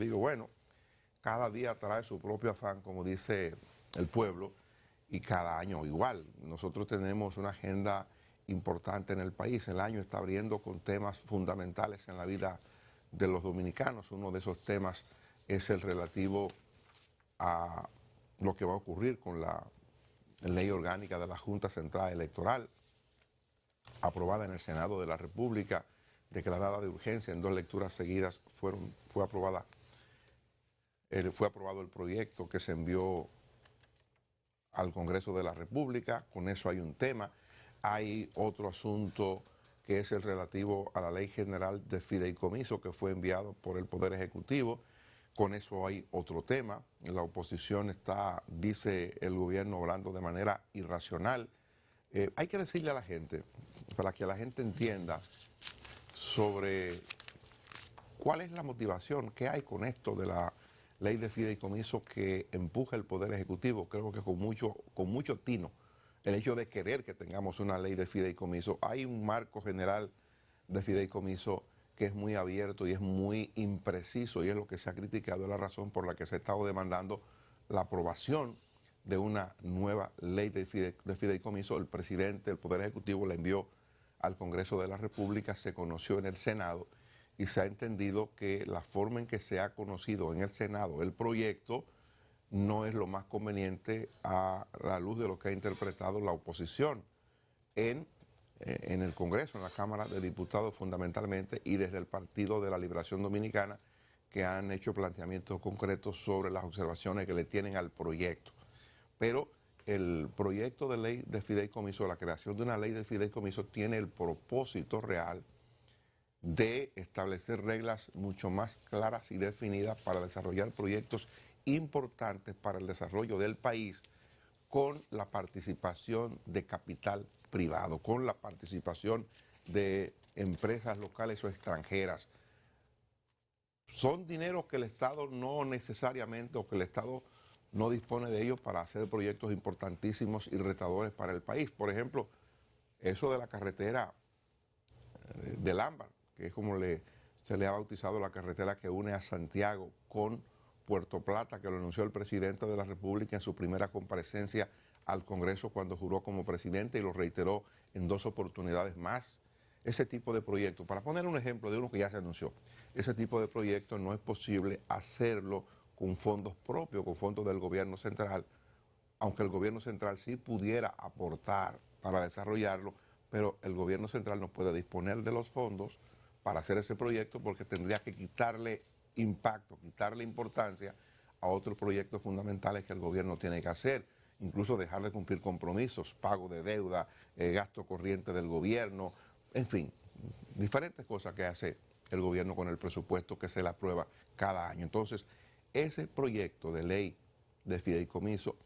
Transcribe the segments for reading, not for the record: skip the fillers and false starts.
Digo, bueno, cada día trae su propio afán, como dice el pueblo, y cada año igual. Nosotros tenemos una agenda importante en el país. El año está abriendo con temas fundamentales en la vida de los dominicanos. Uno de esos temas es el relativo a lo que va a ocurrir con la ley orgánica de la Junta Central Electoral, aprobada en el Senado de la República, declarada de urgencia en 2 lecturas seguidas. Fue aprobado el proyecto que se envió al Congreso de la República. Con eso hay un tema. Hay otro asunto que es el relativo a la Ley General de Fideicomiso, que fue enviado por el Poder Ejecutivo. Con eso hay otro tema. La oposición está, dice el gobierno, hablando de manera irracional. Hay que decirle a la gente, para que la gente entienda sobre cuál es la motivación que hay con esto de la ley de fideicomiso que empuja el Poder Ejecutivo, creo que con mucho tino, el hecho de querer que tengamos una ley de fideicomiso. Hay un marco general de fideicomiso que es muy abierto y es muy impreciso, y es lo que se ha criticado, la razón por la que se ha estado demandando la aprobación de una nueva ley de fideicomiso. El presidente, el Poder Ejecutivo, la envió al Congreso de la República, se conoció en el Senado, y se ha entendido que la forma en que se ha conocido en el Senado el proyecto no es lo más conveniente a la luz de lo que ha interpretado la oposición en el Congreso, en la Cámara de Diputados fundamentalmente, y desde el Partido de la Liberación Dominicana, que han hecho planteamientos concretos sobre las observaciones que le tienen al proyecto. Pero el proyecto de ley de fideicomiso, la creación de una ley de fideicomiso, tiene el propósito real de establecer reglas mucho más claras y definidas para desarrollar proyectos importantes para el desarrollo del país, con la participación de capital privado, con la participación de empresas locales o extranjeras. Son dineros que el Estado no necesariamente, o que el Estado no dispone de ellos para hacer proyectos importantísimos y retadores para el país. Por ejemplo, eso de la carretera del Ámbar, que es como se le ha bautizado, la carretera que une a Santiago con Puerto Plata, que lo anunció el presidente de la República en su primera comparecencia al Congreso cuando juró como presidente, y lo reiteró en 2 oportunidades más. Ese tipo de proyectos, para poner un ejemplo de uno que ya se anunció, ese tipo de proyectos no es posible hacerlo con fondos propios, con fondos del gobierno central, aunque el gobierno central sí pudiera aportar para desarrollarlo, pero el gobierno central no puede disponer de los fondos para hacer ese proyecto, porque tendría que quitarle impacto, quitarle importancia a otros proyectos fundamentales que el gobierno tiene que hacer, incluso dejar de cumplir compromisos, pago de deuda, gasto corriente del gobierno, en fin, diferentes cosas que hace el gobierno con el presupuesto que se le aprueba cada año. Entonces, ese proyecto de ley de fideicomiso,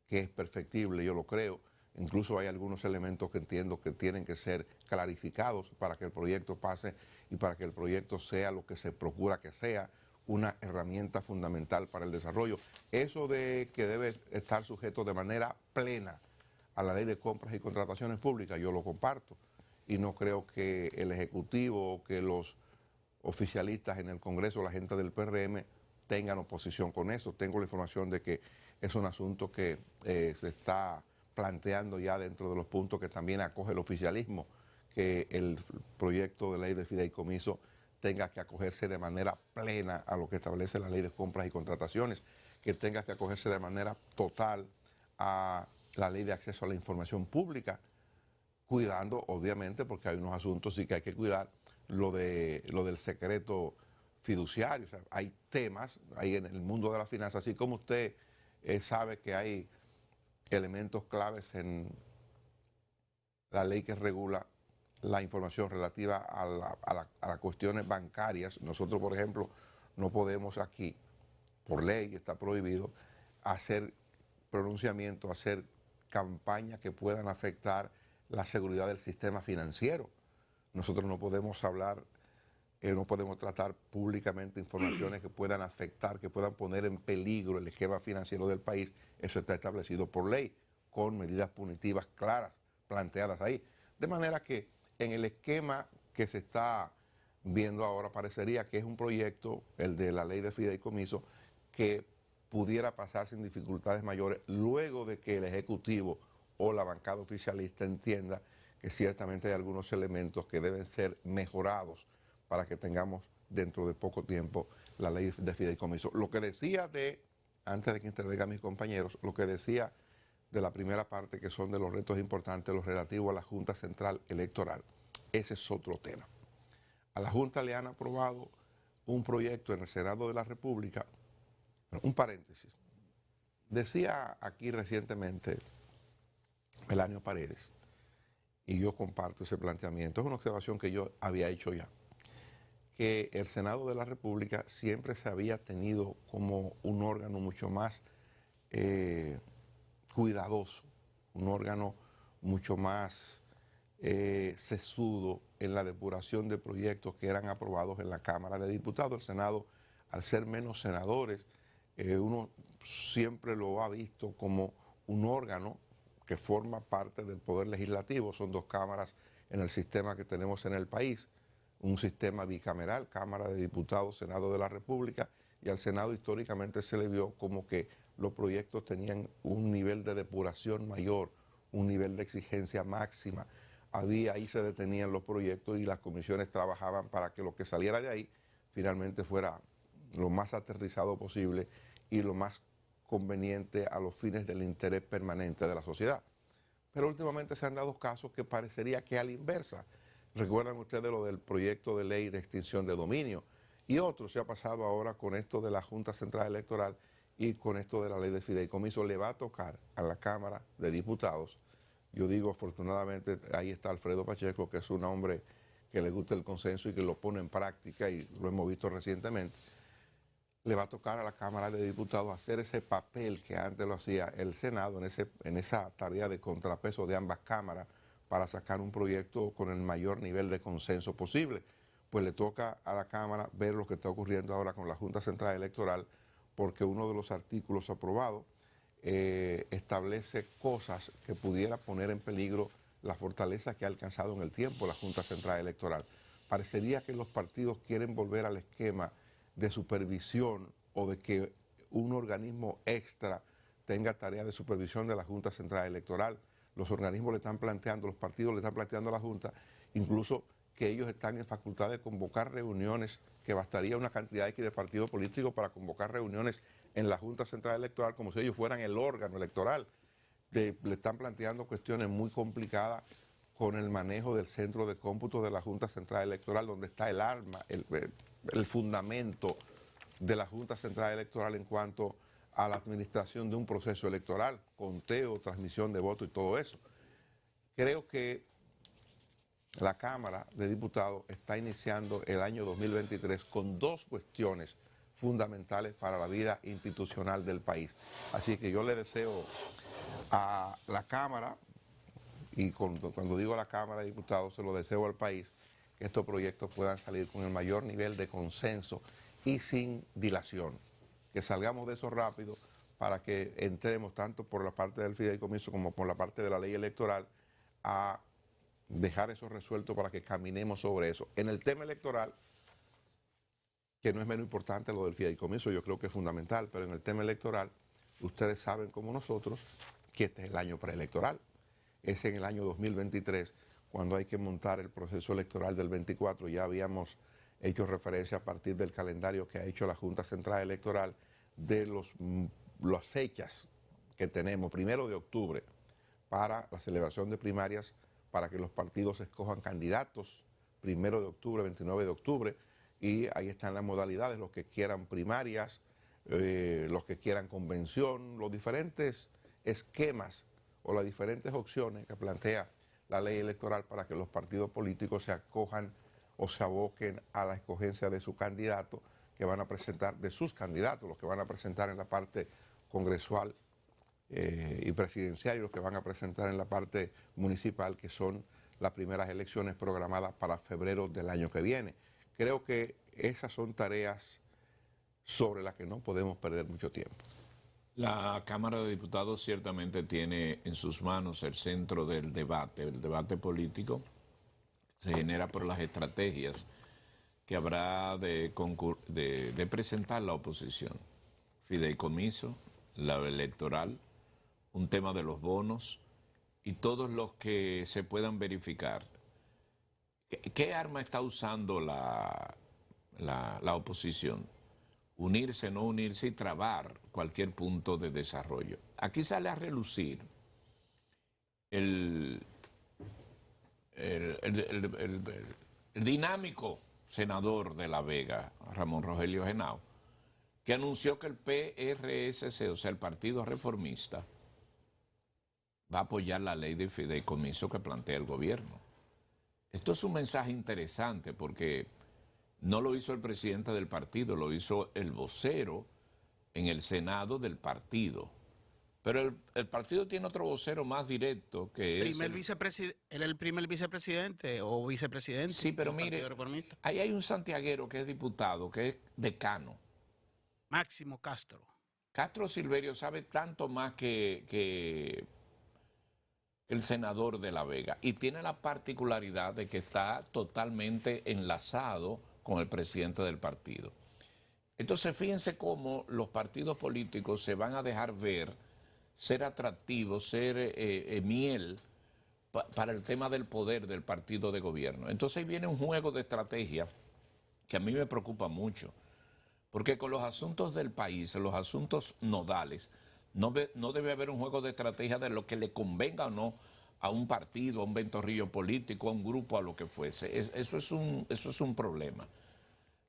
que es perfectible, yo lo creo. Incluso hay algunos elementos que entiendo que tienen que ser clarificados para que el proyecto pase y para que el proyecto sea lo que se procura que sea, una herramienta fundamental para el desarrollo. Eso de que debe estar sujeto de manera plena a la ley de compras y contrataciones públicas, yo lo comparto, y no creo que el Ejecutivo o que los oficialistas en el Congreso, la gente del PRM, tengan oposición con eso. Tengo la información de que es un asunto que se está planteando ya dentro de los puntos que también acoge el oficialismo, que el proyecto de ley de fideicomiso tenga que acogerse de manera plena a lo que establece la ley de compras y contrataciones, que tenga que acogerse de manera total a la ley de acceso a la información pública, cuidando, obviamente, porque hay unos asuntos sí que hay que cuidar, lo del secreto fiduciario. O sea, hay temas ahí en el mundo de la finanza, así como usted sabe que hay elementos claves en la ley que regula la información relativa a las cuestiones bancarias. Nosotros, por ejemplo, no podemos aquí, por ley está prohibido, hacer pronunciamientos, hacer campañas que puedan afectar la seguridad del sistema financiero. Nosotros no podemos hablar, no podemos tratar públicamente informaciones que puedan afectar, que puedan poner en peligro el esquema financiero del país. Eso está establecido por ley, con medidas punitivas claras planteadas ahí. De manera que en el esquema que se está viendo ahora parecería que es un proyecto, el de la ley de fideicomiso, que pudiera pasar sin dificultades mayores luego de que el Ejecutivo o la bancada oficialista entienda que ciertamente hay algunos elementos que deben ser mejorados para que tengamos dentro de poco tiempo la ley de fideicomiso. Lo que decía antes de que intervengan mis compañeros, lo que decía de la primera parte, que son de los retos importantes, los relativos a la Junta Central Electoral, ese es otro tema. A la Junta le han aprobado un proyecto en el Senado de la República. Un paréntesis. Decía aquí recientemente Melanio Paredes, y yo comparto ese planteamiento, es una observación que yo había hecho ya, que el Senado de la República siempre se había tenido como un órgano mucho más cuidadoso, un órgano mucho más sesudo en la depuración de proyectos que eran aprobados en la Cámara de Diputados. El Senado, al ser menos senadores, uno siempre lo ha visto como un órgano que forma parte del Poder Legislativo. Son dos cámaras en el sistema que tenemos en el país, un sistema bicameral, Cámara de Diputados, Senado de la República, y al Senado históricamente se le vio como que los proyectos tenían un nivel de depuración mayor, un nivel de exigencia máxima. Ahí se detenían los proyectos y las comisiones trabajaban para que lo que saliera de ahí finalmente fuera lo más aterrizado posible y lo más conveniente a los fines del interés permanente de la sociedad. Pero últimamente se han dado casos que parecería que a la inversa. Recuerdan ustedes lo del proyecto de ley de extinción de dominio y otro se ha pasado ahora con esto de la Junta Central Electoral y con esto de la ley de fideicomiso. Le va a tocar a la Cámara de Diputados. Yo digo, afortunadamente, ahí está Alfredo Pacheco, que es un hombre que le gusta el consenso y que lo pone en práctica, y lo hemos visto recientemente. Le va a tocar a la Cámara de Diputados hacer ese papel que antes lo hacía el Senado, en esa tarea de contrapeso de ambas cámaras para sacar un proyecto con el mayor nivel de consenso posible. Pues le toca a la Cámara ver lo que está ocurriendo ahora con la Junta Central Electoral, porque uno de los artículos aprobados establece cosas que pudiera poner en peligro la fortaleza que ha alcanzado en el tiempo la Junta Central Electoral. Parecería que los partidos quieren volver al esquema de supervisión o de que un organismo extra tenga tarea de supervisión de la Junta Central Electoral. Los organismos le están planteando, los partidos le están planteando a la Junta, incluso que ellos están en facultad de convocar reuniones, que bastaría una cantidad X de partidos políticos para convocar reuniones en la Junta Central Electoral como si ellos fueran el órgano electoral. Le están planteando cuestiones muy complicadas con el manejo del centro de cómputo de la Junta Central Electoral, donde está el arma, el fundamento de la Junta Central Electoral en cuanto a la administración de un proceso electoral, conteo, transmisión de votos y todo eso. Creo que la Cámara de Diputados está iniciando el año 2023 con dos cuestiones fundamentales para la vida institucional del país. Así que yo le deseo a la Cámara, y cuando digo a la Cámara de Diputados se lo deseo al país, que estos proyectos puedan salir con el mayor nivel de consenso y sin dilación. Que salgamos de eso rápido para que entremos tanto por la parte del fideicomiso como por la parte de la ley electoral a dejar eso resuelto para que caminemos sobre eso. En el tema electoral, que no es menos importante lo del fideicomiso, yo creo que es fundamental, pero en el tema electoral, ustedes saben como nosotros que este es el año preelectoral. Es en el año 2023 cuando hay que montar el proceso electoral del 24. Ya habíamos hecho referencia a partir del calendario que ha hecho la Junta Central Electoral de las fechas que tenemos. 1 de octubre para la celebración de primarias, para que los partidos escojan candidatos. 1 de octubre, 29 de octubre, y ahí están las modalidades, los que quieran primarias, los que quieran convención, los diferentes esquemas o las diferentes opciones que plantea la ley electoral para que los partidos políticos se acojan o se aboquen a la escogencia de su candidato que van a presentar, de sus candidatos, los que van a presentar en la parte congresual y presidencial, y los que van a presentar en la parte municipal, que son las primeras elecciones programadas para febrero del año que viene. Creo que esas son tareas sobre las que no podemos perder mucho tiempo. La Cámara de Diputados ciertamente tiene en sus manos el centro del debate. El debate político se genera por las estrategias que habrá de presentar la oposición. Fideicomiso, la electoral, un tema de los bonos y todos los que se puedan verificar. ¿Qué arma está usando la oposición? Unirse, no unirse y trabar cualquier punto de desarrollo. Aquí sale a relucir el dinámico senador de La Vega, Ramón Rogelio Henao, que anunció que el PRSC, o sea, el Partido Reformista, va a apoyar la ley de fideicomiso que plantea el gobierno. Esto es un mensaje interesante porque no lo hizo el presidente del partido, lo hizo el vocero en el Senado del partido. Pero el partido tiene otro vocero más directo que es... Él es el primer vicepresidente o vicepresidente. Sí, pero mire, ahí hay un santiaguero que es diputado, que es decano. Máximo Castro. Castro Silverio sabe tanto más que el senador de La Vega y tiene la particularidad de que está totalmente enlazado con el presidente del partido. Entonces, fíjense cómo los partidos políticos se van a dejar ver, ser atractivos, ser miel para el tema del poder del partido de gobierno. Entonces, ahí viene un juego de estrategia que a mí me preocupa mucho, porque con los asuntos del país, los asuntos nodales, no debe haber un juego de estrategia de lo que le convenga o no a un partido, a un ventorrillo político, a un grupo, a lo que fuese. Eso es un problema.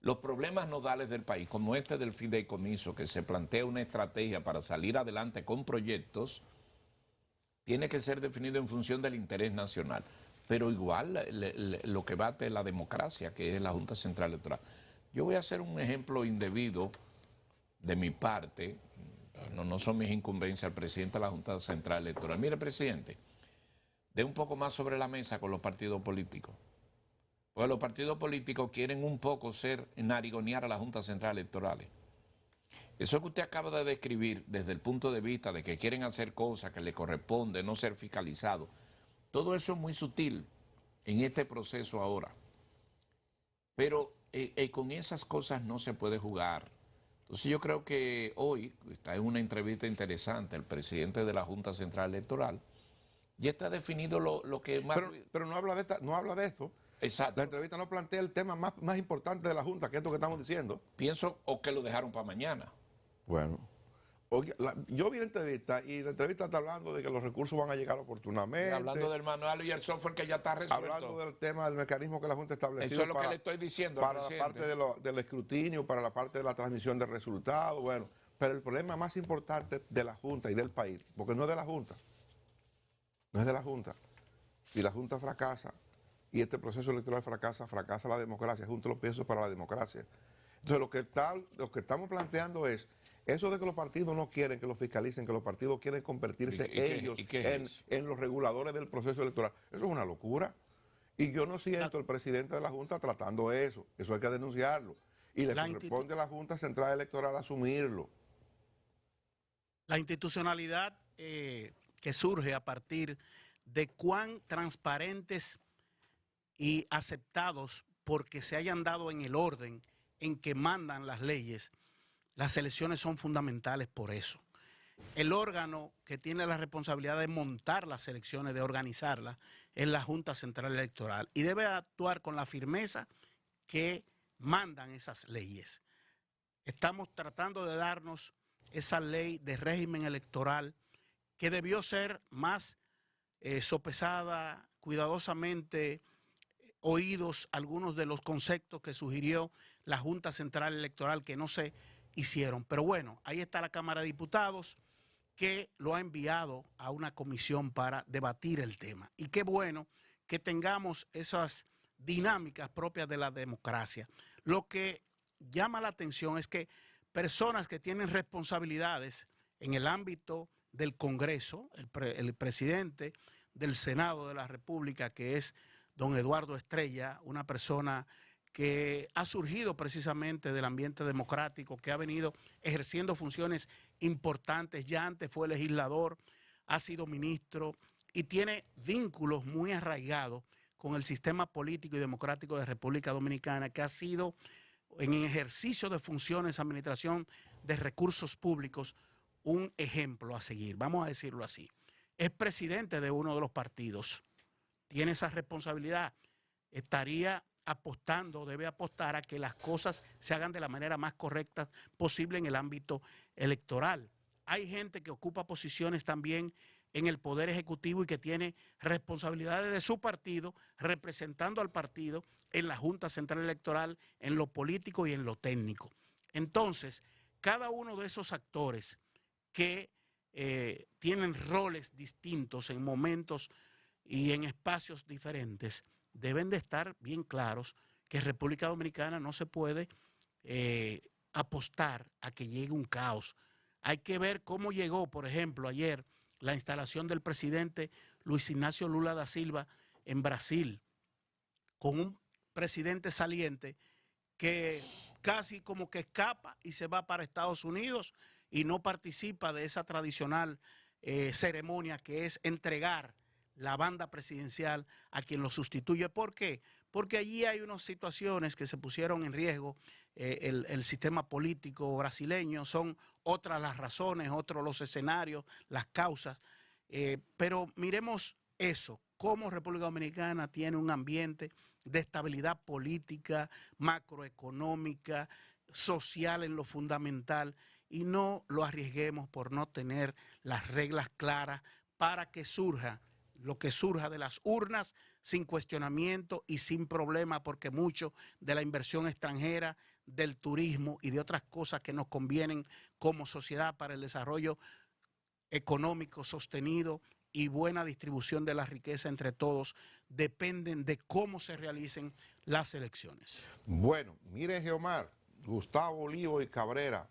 Los problemas nodales del país, como este del fideicomiso, que se plantea una estrategia para salir adelante con proyectos, tiene que ser definido en función del interés nacional. Pero igual lo que bate es la democracia, que es la Junta Central Electoral. Yo voy a hacer un ejemplo indebido de mi parte. No son mis incumbencias al presidente de la Junta Central Electoral. Mire, presidente, dé un poco más sobre la mesa con los partidos políticos. Porque los partidos políticos quieren un poco narigonear a la Junta Central Electoral. Eso que usted acaba de describir desde el punto de vista de que quieren hacer cosas que le corresponde, no ser fiscalizados, todo eso es muy sutil en este proceso ahora. Pero con esas cosas no se puede jugar. Entonces yo creo que hoy está en una entrevista interesante el presidente de la Junta Central Electoral. Ya está definido lo que más... Pero no habla de esto. Exacto. La entrevista no plantea el tema más importante de la Junta, que es esto que estamos diciendo. Pienso o que lo dejaron para mañana. Bueno, yo vi la entrevista y la entrevista está hablando de que los recursos van a llegar oportunamente. Hablando del manual y el software que ya está resuelto. Hablando del tema del mecanismo que la Junta ha establecido. Eso es lo que le estoy diciendo para la parte del escrutinio, para la parte de la transmisión de resultados. Bueno, pero el problema más importante de la Junta y del país, porque no es de la Junta, no es de la Junta. Si la Junta fracasa y este proceso electoral fracasa la democracia, junto los pesos para la democracia. Entonces lo que estamos planteando es eso de que los partidos no quieren que los fiscalicen, que los partidos quieren convertirse ellos en los reguladores del proceso electoral. Eso es una locura. Y yo no siento al presidente de la Junta tratando eso. Eso hay que denunciarlo. Y le corresponde a la Junta Central Electoral asumirlo. La institucionalidad que surge a partir de cuán transparentes y aceptados porque se hayan dado en el orden en que mandan las leyes, las elecciones son fundamentales por eso. El órgano que tiene la responsabilidad de montar las elecciones, de organizarlas, es la Junta Central Electoral y debe actuar con la firmeza que mandan esas leyes. Estamos tratando de darnos esa ley de régimen electoral que debió ser más sopesada, cuidadosamente oídos algunos de los conceptos que sugirió la Junta Central Electoral que no se hicieron. Pero bueno, ahí está la Cámara de Diputados que lo ha enviado a una comisión para debatir el tema. Y qué bueno que tengamos esas dinámicas propias de la democracia. Lo que llama la atención es que personas que tienen responsabilidades en el ámbito del Congreso, el presidente del Senado de la República, que es don Eduardo Estrella, una persona que ha surgido precisamente del ambiente democrático, que ha venido ejerciendo funciones importantes, ya antes fue legislador, ha sido ministro y tiene vínculos muy arraigados con el sistema político y democrático de República Dominicana, que ha sido en ejercicio de funciones, administración de recursos públicos, un ejemplo a seguir, vamos a decirlo así. Es presidente de uno de los partidos, tiene esa responsabilidad, estaría apostando, debe apostar a que las cosas se hagan de la manera más correcta posible en el ámbito electoral. Hay gente que ocupa posiciones también en el Poder Ejecutivo y que tiene responsabilidades de su partido, representando al partido en la Junta Central Electoral, en lo político y en lo técnico. Entonces, cada uno de esos actores que tienen roles distintos en momentos y en espacios diferentes, deben de estar bien claros que República Dominicana no se puede apostar a que llegue un caos. Hay que ver cómo llegó, por ejemplo, ayer la instalación del presidente Luis Ignacio Lula da Silva en Brasil, con un presidente saliente que casi como que escapa y se va para Estados Unidos y no participa de esa tradicional ceremonia que es entregar la banda presidencial a quien lo sustituye. ¿Por qué? Porque allí hay unas situaciones que se pusieron en riesgo, el sistema político brasileño, son otras las razones, otros los escenarios, las causas, pero miremos eso, cómo República Dominicana tiene un ambiente de estabilidad política, macroeconómica, social en lo fundamental, y no lo arriesguemos por no tener las reglas claras para que surja lo que surja de las urnas sin cuestionamiento y sin problema, porque mucho de la inversión extranjera, del turismo y de otras cosas que nos convienen como sociedad para el desarrollo económico sostenido y buena distribución de la riqueza entre todos, dependen de cómo se realicen las elecciones. Bueno, mire, Geomar, Gustavo Olivo y Cabrera,